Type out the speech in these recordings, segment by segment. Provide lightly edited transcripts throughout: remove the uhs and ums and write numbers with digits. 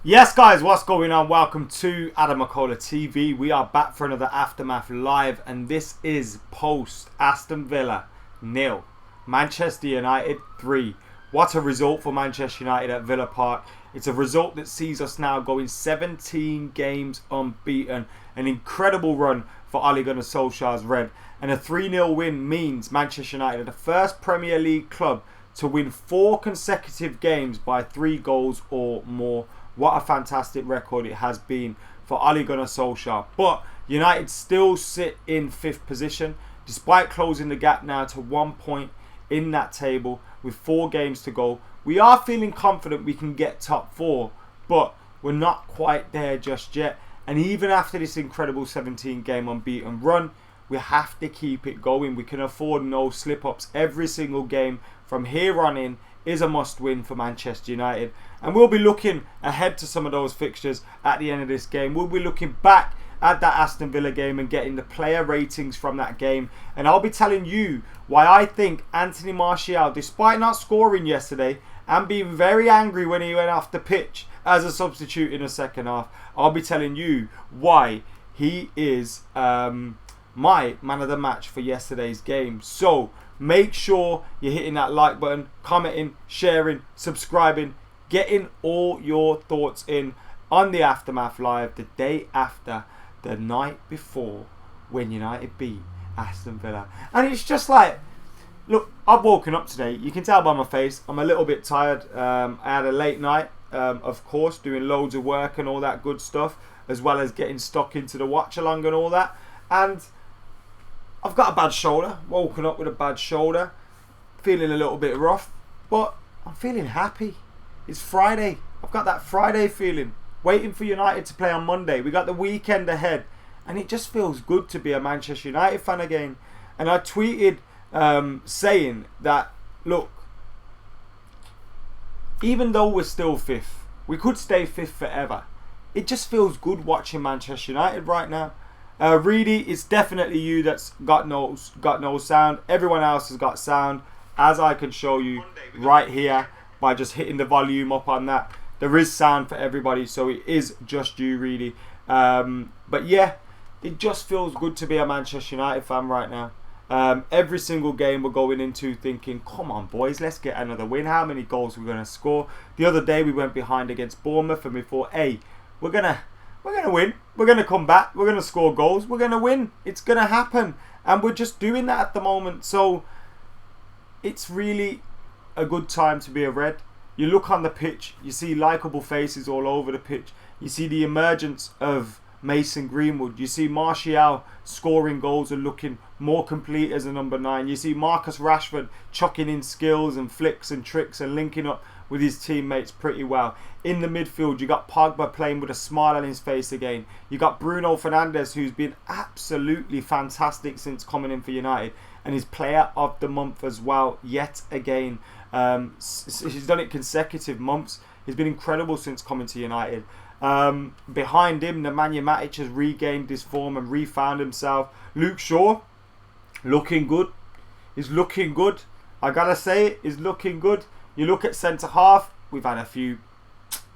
Yes, guys, what's going on? Welcome to McKola TV. We are back for another Aftermath Live, and this is post Aston Villa 0, Manchester United 3. What a result for Manchester United at Villa Park. It's a result that sees us now going 17 games unbeaten. An incredible run for Ole Gunnar Solskjaer's Red. And a 3-0 win means Manchester United are the first Premier League club to win 4 consecutive games by 3 goals or more. What a fantastic record it has been for Ole Gunnar Solskjaer. But United still sit in 5th position, despite closing the gap now to 1 point in that table with 4 games to go. We are feeling confident we can get top 4, but we're not quite there just yet. And even after this incredible 17-game unbeaten run, we have to keep it going. We can afford no slip-ups. Every single game from here on in is a must-win for Manchester United. And we'll be looking ahead to some of those fixtures at the end of this game. We'll be looking back at that Aston Villa game and getting the player ratings from that game. And I'll be telling you why I think Anthony Martial, despite not scoring yesterday and being very angry when he went off the pitch as a substitute in the second half, I'll be telling you why he is my man of the match for yesterday's game. So make sure you're hitting that like button, commenting, sharing, subscribing, getting all your thoughts in on the Aftermath Live the day after the night before when United beat Aston Villa. And it's just like, look, I've woken up today. You can tell by my face, I'm a little bit tired. I had a late night, of course, doing loads of work and all that good stuff, as well as getting stuck into the watch along and all that. And I've got a bad shoulder, woken up with a bad shoulder, feeling a little bit rough, but I'm feeling happy. It's Friday. I've got that Friday feeling, waiting for United to play on Monday. We got the weekend ahead, and it just feels good to be a Manchester United fan again. And I tweeted saying that, look, even though we're still 5th, we could stay 5th forever. It just feels good watching Manchester United right now. Reedy, it's definitely you that's got no sound. Everyone else has got sound, as I can show you right here by just hitting the volume up on that. There is sound for everybody, so it is just you, Reedy. But yeah, it just feels good to be a Manchester United fan right now. Every single game we're going into thinking, come on boys, let's get another win. How many goals we're going to score? The other day we went behind against Bournemouth and we thought, hey, we're going to win. We're going to come back. We're going to score goals. We're going to win. It's going to happen. And we're just doing that at the moment. So it's really a good time to be a Red. You look on the pitch. You see likeable faces all over the pitch. You see the emergence of Mason Greenwood. You see Martial scoring goals and looking more complete as a number 9. You see Marcus Rashford chucking in skills and flicks and tricks and linking up with his teammates pretty well. In the midfield, you got Pogba playing with a smile on his face again. You got Bruno Fernandes, who's been absolutely fantastic since coming in for United, and is player of the month as well, yet again. He's done it consecutive months. He's been incredible since coming to United. Behind him, Nemanja Matic has regained his form and refound himself. Luke Shaw, looking good. He's looking good. I gotta say it, he's looking good. You look at centre half, we've had a few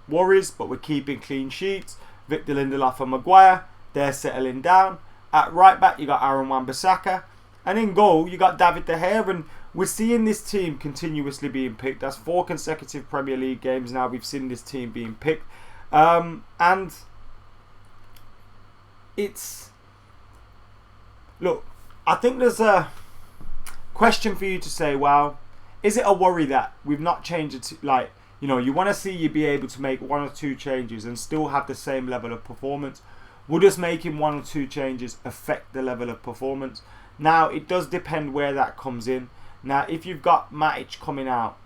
worries, but we're keeping clean sheets. Victor Lindelof and Maguire, they're settling down. At right back, you got Aaron Wan-Bissaka. And in goal, you got David De Gea. And we're seeing this team continuously being picked. That's 4 consecutive Premier League games now we've seen this team being picked. And it's... Look, I think there's a question for you to say, well, is it a worry that we've not changed it? Like, you know, you want to see you be able to make 1 or 2 changes and still have the same level of performance. Would us making 1 or 2 changes affect the level of performance? Now, it does depend where that comes in. Now, if you've got Matic coming out,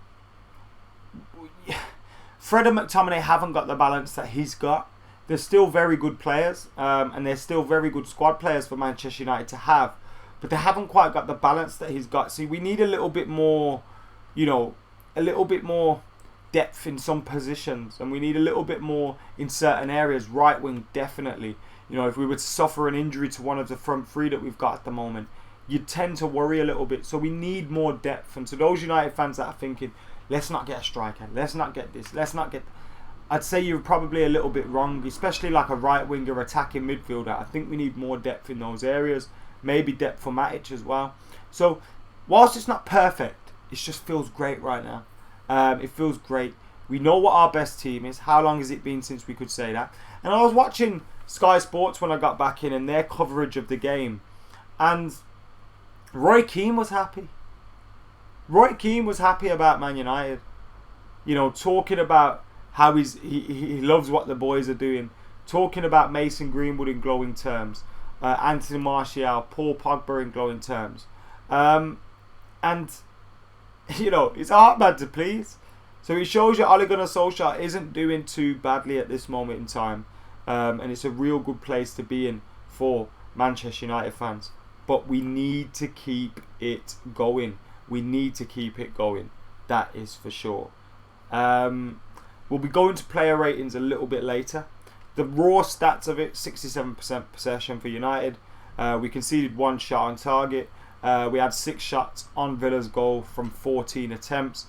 Fred and McTominay haven't got the balance that he's got. They're still very good players, and they're still very good squad players for Manchester United to have. But they haven't quite got the balance that he's got. See, we need a little bit more, you know, a little bit more depth in some positions, and we need a little bit more in certain areas. Right wing, definitely. You know, if we were to suffer an injury to one of the front 3 that we've got at the moment, you tend to worry a little bit. So we need more depth. And to those United fans that are thinking, let's not get a striker, let's not get this, let's not get... I'd say you're probably a little bit wrong, especially like a right winger attacking midfielder. I think we need more depth in those areas. Maybe depth for Matic as well. So, whilst it's not perfect, it just feels great right now. It feels great. We know what our best team is. How long has it been since we could say that? And I was watching Sky Sports when I got back in and their coverage of the game. And Roy Keane was happy. Roy Keane was happy about Man United. You know, talking about how he loves what the boys are doing. Talking about Mason Greenwood in glowing terms. Anthony Martial, Paul Pogba in glowing terms. And, you know, it's a hard man to please. So it shows you Ole Gunnar Solskjaer isn't doing too badly at this moment in time. And it's a real good place to be in for Manchester United fans. But we need to keep it going. We need to keep it going. That is for sure. We'll be going to player ratings a little bit later. The raw stats of it, 67% possession for United. We conceded 1 shot on target. We had 6 shots on Villa's goal from 14 attempts.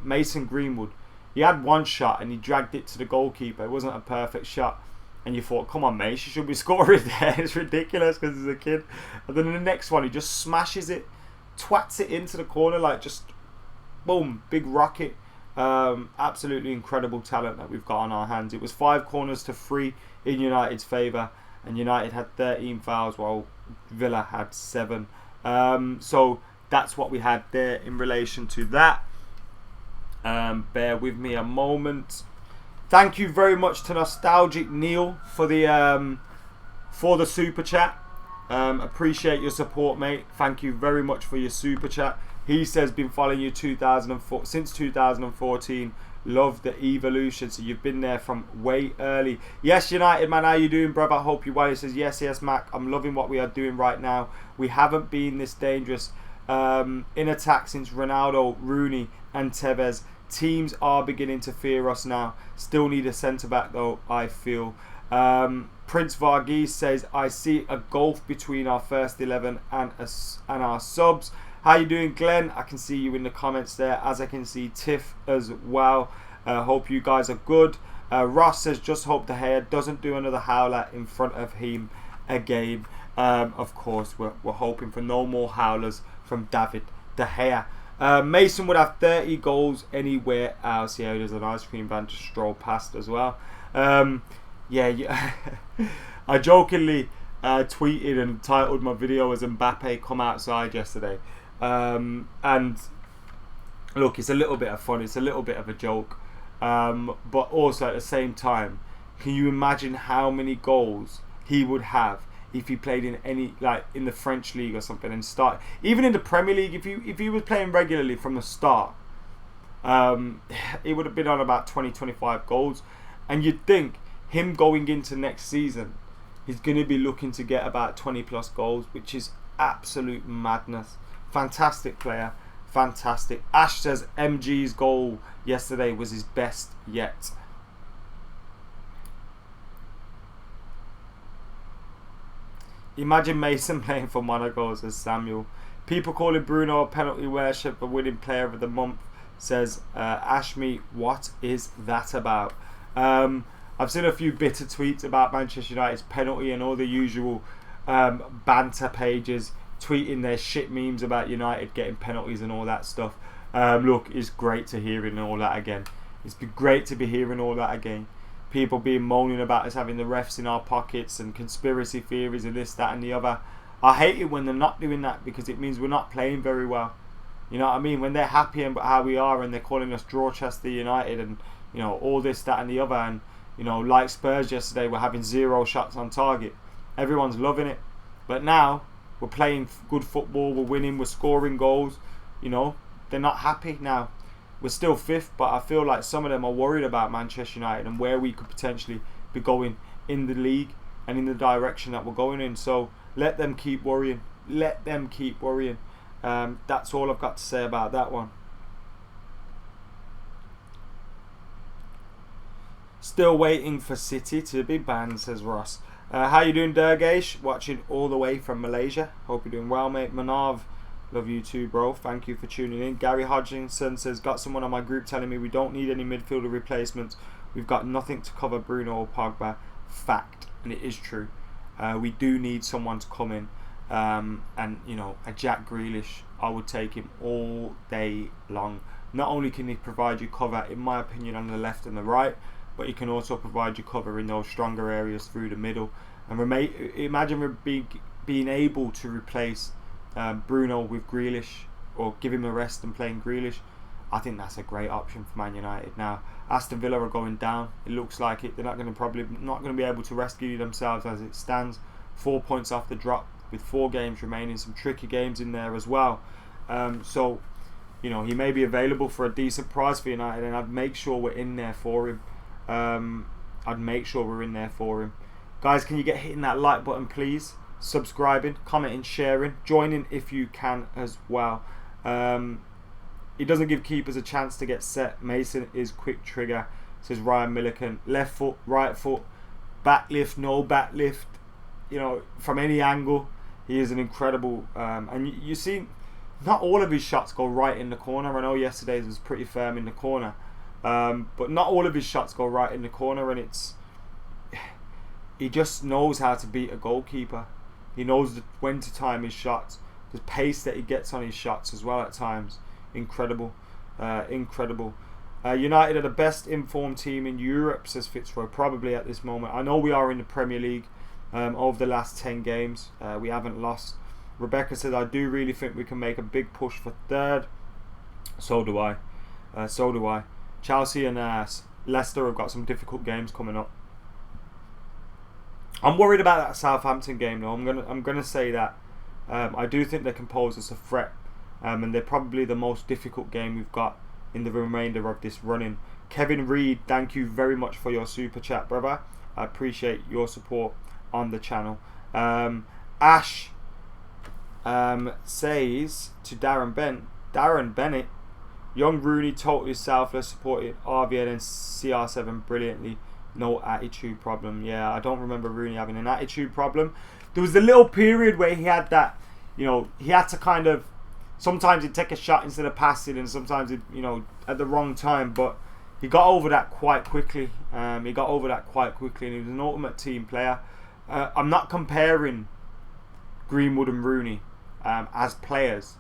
Mason Greenwood, he had 1 shot and he dragged it to the goalkeeper. It wasn't a perfect shot. And you thought, come on, mate, you should be scoring there. It's ridiculous because he's a kid. And then in the next one, he just smashes it, twats it into the corner, like just, boom, big rocket. Absolutely incredible talent that we've got on our hands. It was 5 corners to 3 in United's favour. And United had 13 fouls while Villa had 7. So that's what we had there in relation to that. Bear with me a moment. Thank you very much to Nostalgic Neil for the super chat. Appreciate your support, mate. Thank you very much for your super chat. He says been following you since 2014. Love the evolution. So you've been there from way early. Yes, United man, how you doing, brother? I hope you're well. He says yes, Mac. I'm loving what we are doing right now. We haven't been this dangerous in attack since Ronaldo, Rooney, and Tevez. Teams are beginning to fear us now. Still need a centre-back though, I feel. Prince Varghese says, I see a gulf between our first 11 and our subs. How you doing, Glenn? I can see you in the comments there, as I can see Tiff as well. Hope you guys are good. Ross says, just hope De Gea doesn't do another howler in front of him again. Of course, we're hoping for no more howlers from David De Gea. Mason would have 30 goals anywhere else. Yeah, there's an ice cream van to stroll past as well. Yeah. I jokingly tweeted and titled my video as Mbappe come outside yesterday. And look, it's a little bit of fun. It's a little bit of a joke. But also at the same time, can you imagine how many goals he would have if he played in any, like in the French league or something, and start even in the Premier League? If he was playing regularly from the start, it would have been on about 20-25 goals. And you'd think him going into next season, he's going to be looking to get about 20+ goals, which is absolute madness. Fantastic player, fantastic. Ash says MG's goal yesterday was his best yet. Imagine Mason playing for Monaco, says Samuel. People calling Bruno a penalty worship a winning player of the month, says Ashmi. What is that about? I've seen a few bitter tweets about Manchester United's penalty and all the usual banter pages tweeting their shit memes about United getting penalties and all that stuff. Look, it's great to hearing all that again. It's been great to be hearing all that again. People being moaning about us having the refs in our pockets and conspiracy theories and this, that and the other. I hate it when they're not doing that, because it means we're not playing very well. You know what I mean? When they're happy about how we are and they're calling us Dorchester United and, you know, all this, that and the other, and, you know, like Spurs yesterday, we're having 0 shots on target. Everyone's loving it. But now we're playing good football, we're winning, we're scoring goals. You know, they're not happy now. We're still 5th, but I feel like some of them are worried about Manchester United and where we could potentially be going in the league and in the direction that we're going in. So let them keep worrying. Let them keep worrying. That's all I've got to say about that one. Still waiting for City to be banned, says Ross. How you doing, Durgesh? Watching all the way from Malaysia. Hope you're doing well, mate. Manav, love you too, bro. Thank you for tuning in. Gary Hodgkinson says, got someone on my group telling me we don't need any midfielder replacements. we've got nothing to cover Bruno or Pogba. Fact, and it is true. We do need someone to come in, and you know, a Jack Grealish, I would take him all day long. Not only can he provide you cover, in my opinion, on the left and the right, but he can also provide you cover in those stronger areas through the middle. And imagine being able to replace Bruno with Grealish, or give him a rest and playing Grealish. I think that's a great option for Man United. Now, Aston Villa are going down. It looks like it. They're not going to be able to rescue themselves as it stands. 4 points off the drop with 4 games remaining. Some tricky games in there as well. So, you know, he may be available for a decent price for United, and I'd make sure we're in there for him. Guys, can you get hitting that like button, please? Subscribing, commenting, sharing, joining if you can as well. He doesn't give keepers a chance to get set. Mason is quick trigger, says Ryan Milliken. Left foot, right foot, back lift, no back lift. You know, from any angle, he is an incredible. And you see, not all of his shots go right in the corner. I know yesterday's was pretty firm in the corner, but not all of his shots go right in the corner. And he just knows how to beat a goalkeeper. He knows when to time his shots. The pace that he gets on his shots as well at times. Incredible. United are the best informed team in Europe, says Fitzroy, probably at this moment. I know we are in the Premier League. Over the last 10 games, we haven't lost. Rebecca says, I do really think we can make a big push for third. So do I. Chelsea and Leicester have got some difficult games coming up. I'm worried about that Southampton game though. I'm gonna say that. I do think they can pose us a threat. And they're probably the most difficult game we've got in the remainder of this running. Kevin Reed, thank you very much for your super chat, brother. I appreciate your support on the channel. Ash says to Darren Bennett, young Rooney totally selfless, supported RVN and CR7 brilliantly. No attitude problem. Yeah, I don't remember Rooney having an attitude problem. There was a little period where he had that, you know, he had to kind of, sometimes he'd take a shot instead of passing, and sometimes he'd, you know, at the wrong time, but he got over that quite quickly. And he was an ultimate team player. I'm not comparing Greenwood and Rooney as players,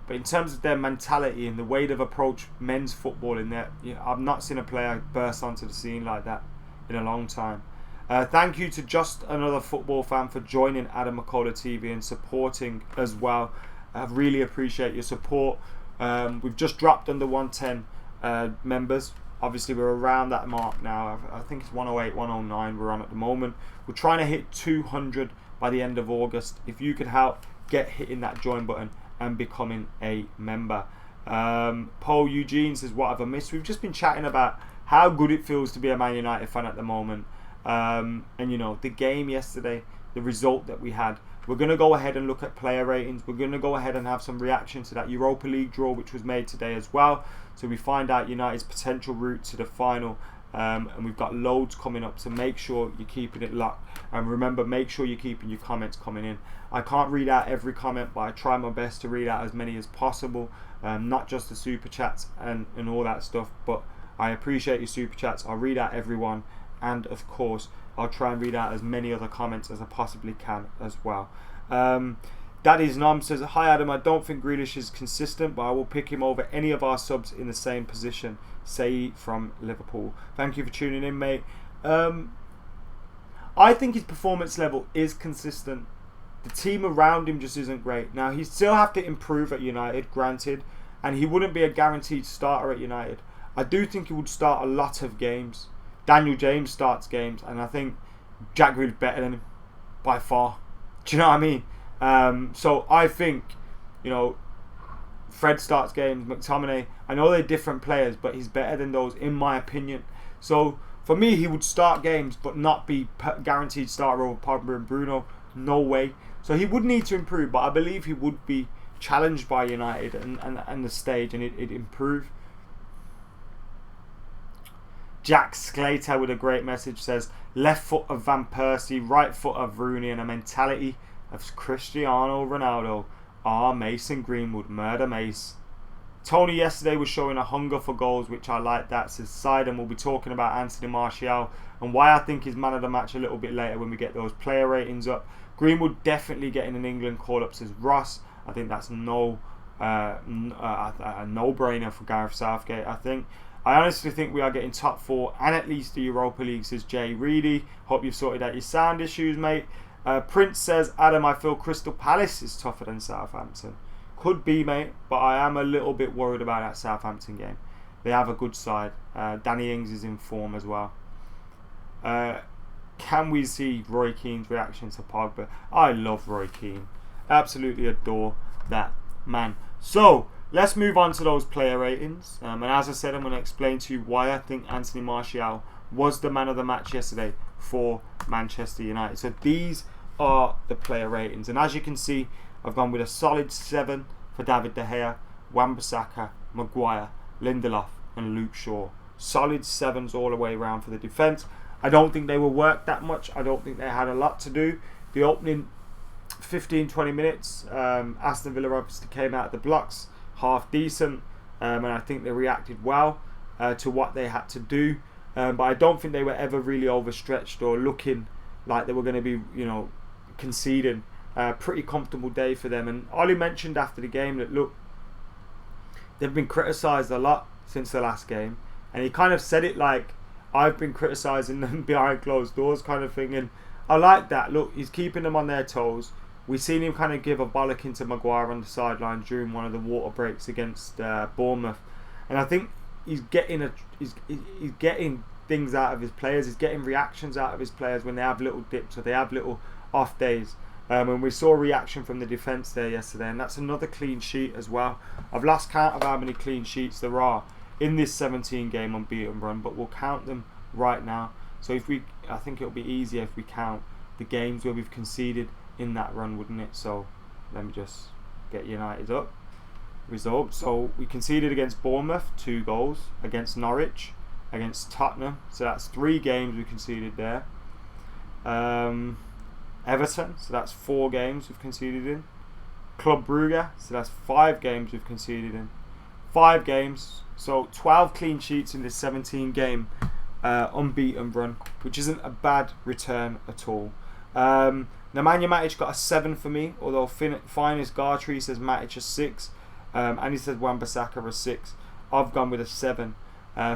but in terms of their mentality and the way they've approached men's football in there, you know, I've not seen a player burst onto the scene like that in a long time. Thank you to Just Another Football Fan for joining Adam McKola TV and supporting as well. I really appreciate your support. We've just dropped under 110 members. Obviously, we're around that mark now. I think it's 108, 109 we're on at the moment. We're trying to hit 200 by the end of August. If you could help, get hitting that join button and becoming a member. Paul Eugene says, what have I missed? We've just been chatting about how good it feels to be a Man United fan at the moment. And, you know, the game yesterday, the result that we had. We're going to go ahead and look at player ratings. We're going to go ahead and have some reaction to that Europa League draw, which was made today as well. So we find out United's potential route to the final. And we've got loads coming up. So make sure you're keeping it locked. And remember, make sure you're keeping your comments coming in. I can't read out every comment, but I try my best to read out as many as possible. Not just the super chats and all that stuff. But I appreciate your super chats. I'll read out everyone. And of course, I'll try and read out as many other comments as I possibly can as well. Daddy's Nom says, hi Adam, I don't think Grealish is consistent, but I will pick him over any of our subs in the same position. Say from Liverpool. Thank you for tuning in, mate. I think his performance level is consistent. The team around him just isn't great. Now, he still have to improve at United, granted, and he wouldn't be a guaranteed starter at United. I do think he would start a lot of games. Daniel James starts games, and I think Jack Grealish better than him by far. Do you know what I mean? So I think, you know, Fred starts games, McTominay, I know they're different players, but he's better than those in my opinion. So for me, he would start games but not be guaranteed starter over Pogba and Bruno. No way. So he would need to improve, but I believe he would be challenged by United and the stage, and it'd improve. Jack Sclater with a great message says, left foot of Van Persie, right foot of Rooney, and a mentality of Cristiano Ronaldo. Mason Greenwood, murder Mace. Tony yesterday was showing a hunger for goals, which I like. That's his side, and we'll be talking about Anthony Martial and why I think he's man of the match a little bit later when we get those player ratings up. Greenwood definitely getting an England call-up, says Ross. I think that's a no-brainer for Gareth Southgate, I think. I honestly think we are getting top 4 and at least the Europa League, says Jay Reedy. Hope you've sorted out your sound issues, mate. Prince says, Adam, I feel Crystal Palace is tougher than Southampton. Could be, mate, but I am a little bit worried about that Southampton game. They have a good side. Danny Ings is in form as well. Can we see Roy Keane's reaction to Pogba? I love Roy Keane. Absolutely adore that man. So, let's move on to those player ratings. And as I said, I'm going to explain to you why I think Anthony Martial was the man of the match yesterday for Manchester United. So, these are the player ratings. And as you can see, I've gone with a solid 7 for David De Gea, Wan-Bissaka, Maguire, Lindelof and Luke Shaw. Solid 7s all the way around for the defence. I don't think they were worked that much. I don't think they had a lot to do. The opening 15-20 minutes, Aston Villa obviously came out of the blocks half decent, and I think they reacted well to what they had to do. But I don't think they were ever really overstretched or looking like they were going to be, conceding. Pretty comfortable day for them. And Ollie mentioned after the game that, look, they've been criticised a lot since the last game, and he kind of said it like, I've been criticising them behind closed doors kind of thing, and I like that. Look, he's keeping them on their toes. We've seen him kind of give a bollock into Maguire on the sideline during one of the water breaks against Bournemouth, and I think he's getting things out of his players. He's getting reactions out of his players when they have little dips or they have little off days. And we saw a reaction from the defence there yesterday, and that's another clean sheet as well. I've lost count of how many clean sheets there are in this 17 game unbeaten run, but we'll count them right now. So I think it'll be easier if we count the games where we've conceded in that run, wouldn't it? So let me just get United up. Results. So we conceded against Bournemouth 2 goals, against Norwich, against Tottenham. So that's 3 games we conceded there. Everton, so that's 4 games we've conceded in. Club Brugge, so that's 5 games we've conceded in. 5 games, so 12 clean sheets in this 17 game unbeaten run, which isn't a bad return at all. Nemanja Matic got a 7 for me, although Finest Gartree says Matic a 6, and he says Wan-Bissaka a 6. I've gone with a 7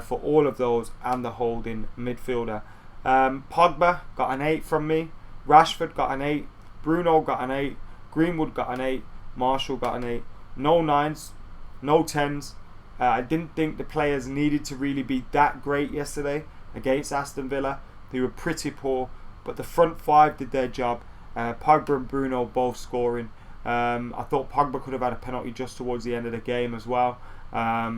for all of those and the holding midfielder. Pogba got an 8 from me. Rashford got an 8, Bruno got an 8, Greenwood got an 8, Martial got an 8. No 9s, no 10s. I didn't think the players needed to really be that great yesterday against Aston Villa. They were pretty poor, but the front 5 did their job. Pogba and Bruno both scoring. I thought Pogba could have had a penalty just towards the end of the game as well. I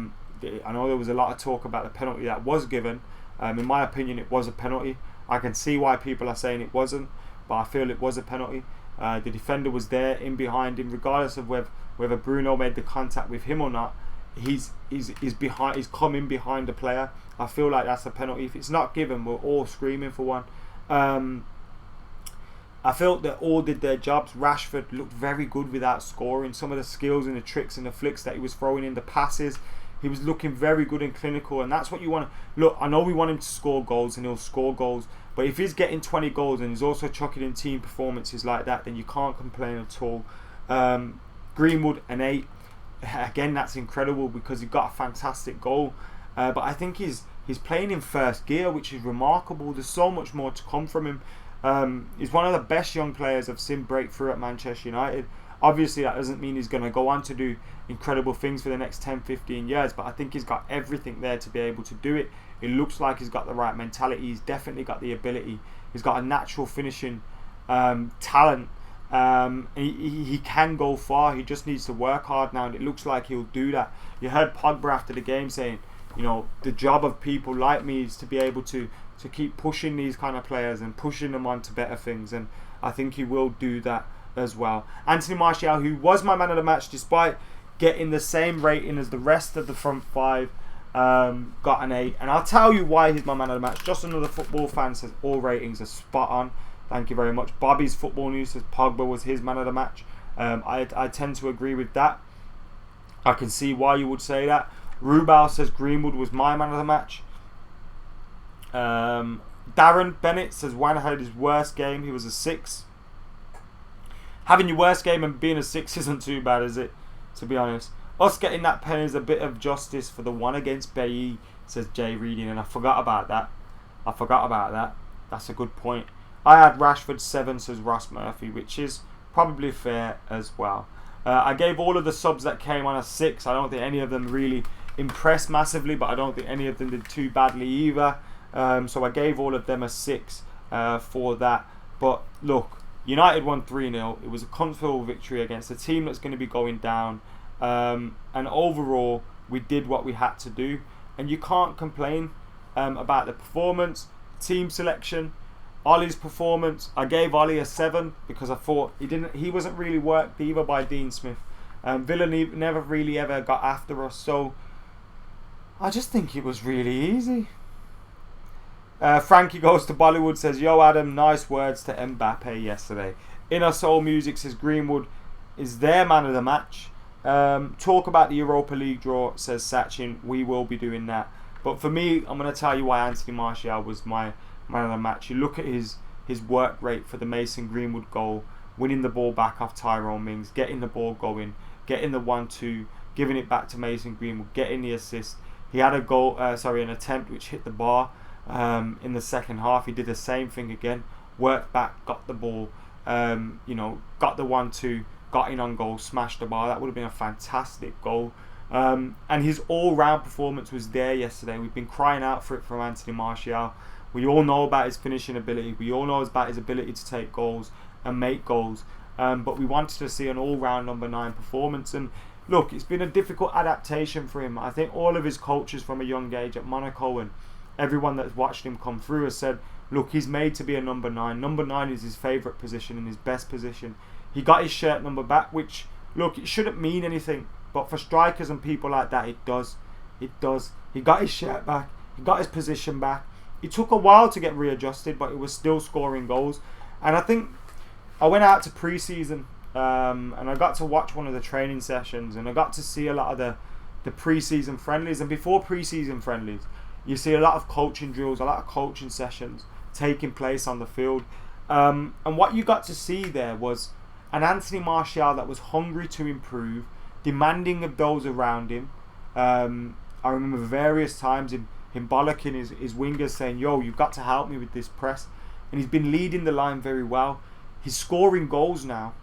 know there was a lot of talk about the penalty that was given. In my opinion, it was a penalty. I can see why people are saying it wasn't, but I feel it was a penalty. The defender was there in behind him, regardless of whether Bruno made the contact with him or not. He's behind. He's coming behind the player. I feel like that's a penalty. If it's not given, we're all screaming for one. I felt that all did their jobs. Rashford looked very good without scoring. Some of the skills and the tricks and the flicks that he was throwing in, the passes, he was looking very good and clinical, and that's what you want to look. I know we want him to score goals, and he'll score goals, but if he's getting 20 goals and he's also chucking in team performances like that, then you can't complain at all. Greenwood an 8. Again, that's incredible because he got a fantastic goal, but I think he's playing in first gear, which is remarkable. There's so much more to come from him. He's one of the best young players I've seen break through at Manchester United. Obviously, that doesn't mean he's going to go on to do incredible things for the next 10-15 years, but I think he's got everything there to be able to do it. It looks like he's got the right mentality. He's definitely got the ability. He's got a natural finishing talent. He can go far. He just needs to work hard now, and it looks like he'll do that. You heard Pogba after the game saying, the job of people like me is to be able to keep pushing these kind of players and pushing them on to better things, and I think he will do that as well. Anthony Martial, who was my man of the match despite getting the same rating as the rest of the front 5, got an 8, and I'll tell you why he's my man of the match. Just another football fan says all ratings are spot on. Thank you very much. Bobby's Football News says Pogba was his man of the match. I tend to agree with that. I can see why you would say that. Rubal says Greenwood was my man of the match. Darren Bennett says Wan had his worst game. He was a 6. Having your worst game and being a 6 isn't too bad, is it? To be honest. Us getting that pen is a bit of justice for the one against Bailly, says Jay Reading, and I forgot about that. That's a good point. I had Rashford 7, says Ross Murphy, which is probably fair as well. I gave all of the subs that came on a 6. I don't think any of them really impressed massively, but I don't think any of them did too badly either. So I gave all of them a 6 for that. But look, United won 3-0. It was a comfortable victory against a team that's going to be going down. And overall, we did what we had to do. And you can't complain about the performance, team selection, Ollie's performance. I gave Ollie a 7 because I thought he wasn't really worked either by Dean Smith. Villa never really ever got after us. So I just think it was really easy. Frankie Goes to Bollywood says, yo Adam, nice words to Mbappe yesterday. Inner Soul Music says Greenwood is their man of the match. Talk about the Europa League draw, says Sachin. We will be doing that. But for me, I'm going to tell you why Anthony Martial was my man of the match. You look at his work rate for the Mason Greenwood goal, winning the ball back off Tyrone Mings, getting the ball going, getting the 1-2, giving it back to Mason Greenwood, getting the assist. He had an attempt which hit the bar in the second half. He did the same thing again, worked back, got the ball, got the 1-2, got in on goal, smashed the bar. That would have been a fantastic goal. And his all-round performance was there yesterday. We've been crying out for it from Anthony Martial. We all know about his finishing ability. We all know about his ability to take goals and make goals. But we wanted to see an all-round number 9 performance. And look, it's been a difficult adaptation for him. I think all of his coaches from a young age at Monaco and everyone that's watched him come through has said, look, he's made to be a number 9. Number 9 is his favourite position and his best position. He got his shirt number back, which, look, it shouldn't mean anything. But for strikers and people like that, it does. It does. He got his shirt back. He got his position back. It took a while to get readjusted, but it was still scoring goals. And I think I went out to pre-season and I got to watch one of the training sessions, and I got to see a lot of the pre-season friendlies. And before pre-season friendlies, you see a lot of coaching drills, a lot of coaching sessions taking place on the field. And what you got to see there was an Anthony Martial that was hungry to improve, demanding of those around him. I remember various times him bollocking his wingers, saying, yo, you've got to help me with this press. And he's been leading the line very well. He's scoring goals now.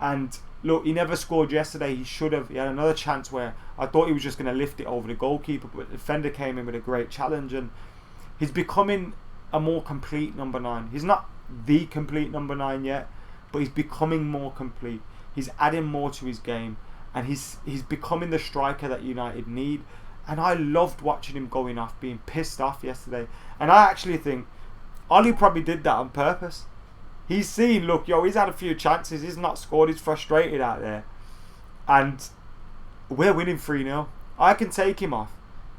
And look, he never scored yesterday. He should have. He had another chance where I thought he was just going to lift it over the goalkeeper, but the defender came in with a great challenge. And he's becoming a more complete number 9. He's not the complete number 9 yet, but he's becoming more complete. He's adding more to his game, and he's becoming the striker that United need. And I loved watching him going off, being pissed off yesterday. And I actually think Ollie probably did that on purpose. He's seen, look, he's had a few chances, he's not scored, he's frustrated out there. And we're winning 3-0. I can take him off,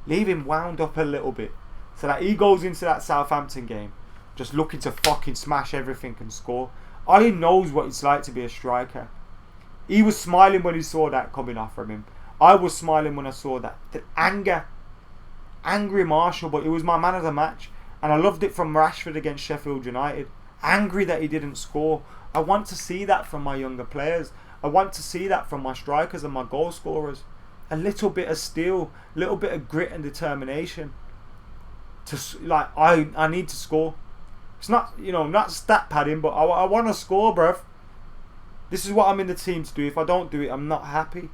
leave him wound up a little bit, so that he goes into that Southampton game just looking to fucking smash everything and score. Ollie knows what it's like to be a striker. He was smiling when he saw that coming off from him. I was smiling when I saw that. The angry Martial, but it was my man of the match. And I loved it from Rashford against Sheffield United. Angry that he didn't score. I want to see that from my younger players. I want to see that from my strikers and my goal scorers. A little bit of steel, a little bit of grit and determination. I need to score. It's not, not stat padding, but I want to score, bruv. This is what I'm in the team to do. If I don't do it, I'm not happy.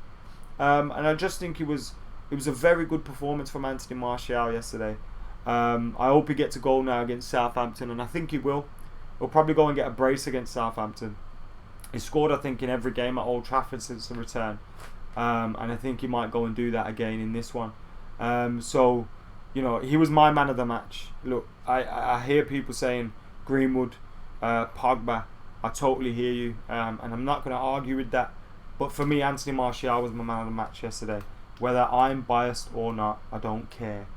And I just think it was a very good performance from Anthony Martial yesterday. I hope he gets a goal now against Southampton, and I think he will. He'll probably go and get a brace against Southampton. He scored, I think, in every game at Old Trafford since the return. And I think he might go and do that again in this one. So, he was my man of the match. Look, I hear people saying Greenwood, Pogba. I totally hear you. And I'm not going to argue with that. But for me, Anthony Martial was my man of the match yesterday. Whether I'm biased or not, I don't care.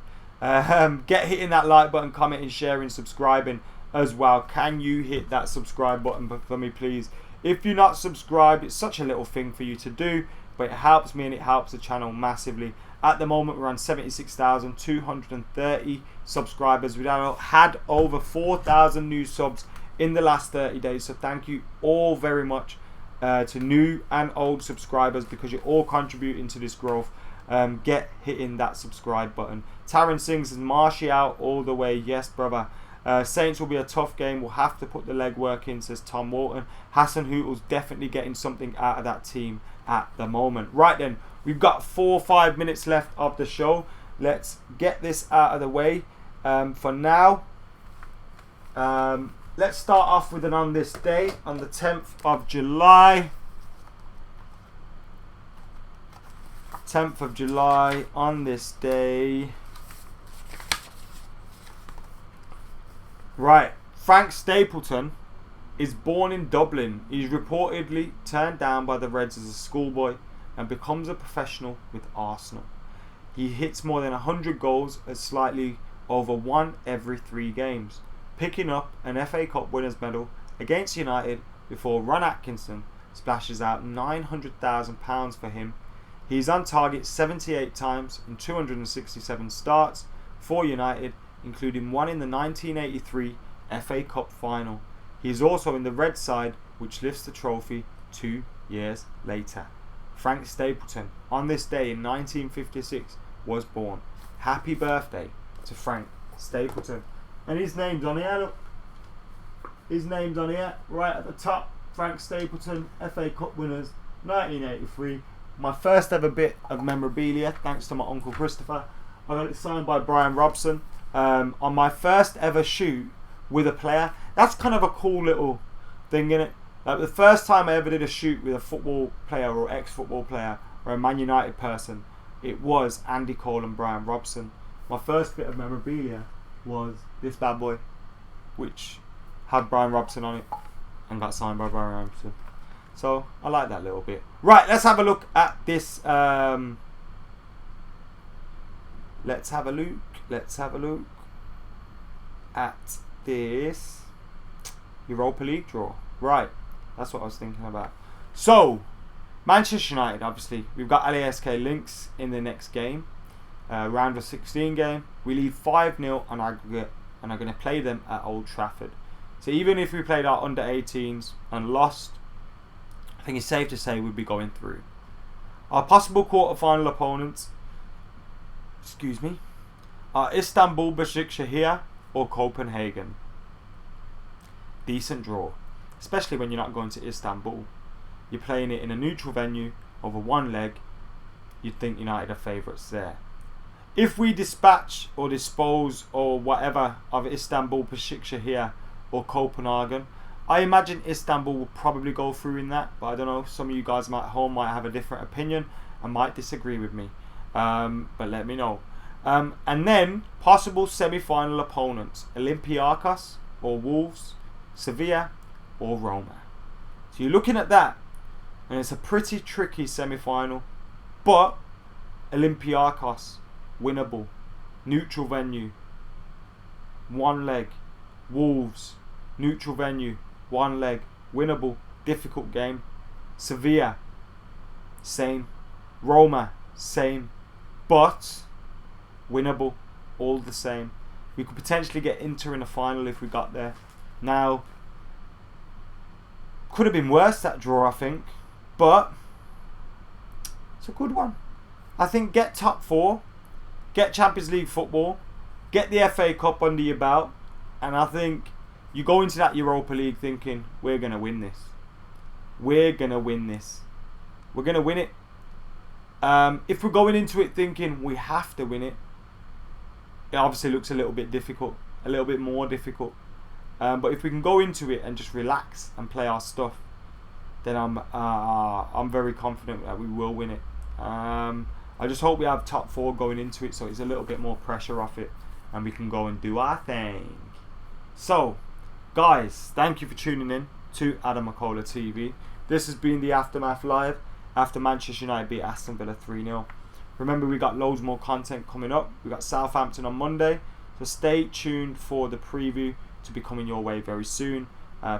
Get hitting that like button, commenting, sharing, subscribing as well. Can you hit that subscribe button for me, please? If you're not subscribed, it's such a little thing for you to do. but it helps me and it helps the channel massively. At the moment, we're on 76,230 subscribers. We've had over 4,000 new subs in the last 30 days. So thank you all very much to new and old subscribers, because you're all contributing to this growth. Get hitting that subscribe button. Taryn Sings is Marshy out all the way. Yes, brother. Saints will be a tough game. We'll have to put the legwork in, says Tom Walton. Hassan Hootle's definitely getting something out of that team at the moment. Right then, we've got 4 or 5 minutes left of the show. Let's get this out of the way. For now, let's start off with an on this day, on the 10th of July. 10th of July, on this day. Right, Frank Stapleton is born in Dublin. He's reportedly turned down by the Reds as a schoolboy and becomes a professional with Arsenal. He hits more than 100 goals at slightly over 1 every 3 games, picking up an FA Cup winners medal against United before Ron Atkinson splashes out £900,000 for him. He's on target 78 times in 267 starts for United, including one in the 1983 FA Cup final. He is also in the red side, which lifts the trophy 2 years later. Frank Stapleton, on this day in 1956, was born. Happy birthday to Frank Stapleton. And his name's on here, look. His name's on here, right at the top. Frank Stapleton, FA Cup winners, 1983. My first ever bit of memorabilia, thanks to my uncle Christopher. I got it signed by Brian Robson. On my first ever shoot with a player. That's kind of a cool little thing, innit? Like the first time I ever did a shoot with a football player or ex-football player or a Man United person, it was Andy Cole and Brian Robson. My first bit of memorabilia was this bad boy, which had Brian Robson on it and got signed by Brian Robson. So I like that little bit. Right, let's have a look at this. Let's have a look at this Europa League draw. Right, that's what I was thinking about. So, Manchester United, obviously, we've got LASK Lynx in the next game. Round of 16 game. We lead 5-0 on aggregate and are going to play them at Old Trafford. So even if we played our under 18s and lost, I think it's safe to say we'd be going through. Our possible quarter-final opponents, are Istanbul, Besiktas or Copenhagen. Decent draw, especially when you're not going to Istanbul. You're playing it in a neutral venue over one leg. You'd think United are favourites there. If we dispatch or dispose or whatever of Istanbul, Besiktas or Copenhagen, I imagine Istanbul will probably go through in that, but I don't know, some of you guys at home might have a different opinion and might disagree with me, but let me know. And then possible semi-final opponents: Olympiacos or Wolves, Sevilla or Roma. So you're looking at that, and it's a pretty tricky semi-final, but Olympiacos, winnable, neutral venue, one leg. Wolves, neutral venue, one leg, winnable, difficult game. Sevilla, same. Roma, same, but winnable, all the same. We could potentially get Inter in the final if we got there. Now, could have been worse, that draw, I think, but it's a good one. I think get top 4, get Champions League football, get the FA Cup under your belt, and I think you go into that Europa League thinking, we're going to win this. We're going to win this. We're going to win it. If we're going into it thinking we have to win it, it obviously looks a little bit difficult, a little bit more difficult. But if we can go into it and just relax and play our stuff, then I'm very confident that we will win it. I just hope we have top 4 going into it, so it's a little bit more pressure off it and we can go and do our thing. So, guys, thank you for tuning in to Adam McKola TV. This has been the Aftermath Live after Manchester United beat Aston Villa 3-0. Remember, we got loads more content coming up. We got Southampton on Monday, so stay tuned for the preview to be coming your way very soon.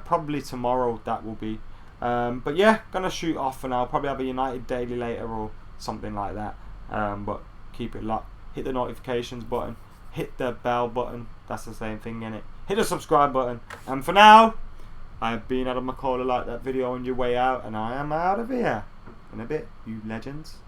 Probably tomorrow that will be. But yeah, gonna shoot off for now. I'll probably have a United daily later or something like that. But keep it locked. Hit the notifications button. Hit the bell button. That's the same thing, innit? Hit the subscribe button. And for now, I've been Adam McKola. Like that video on your way out, and I am out of here. In a bit, you legends.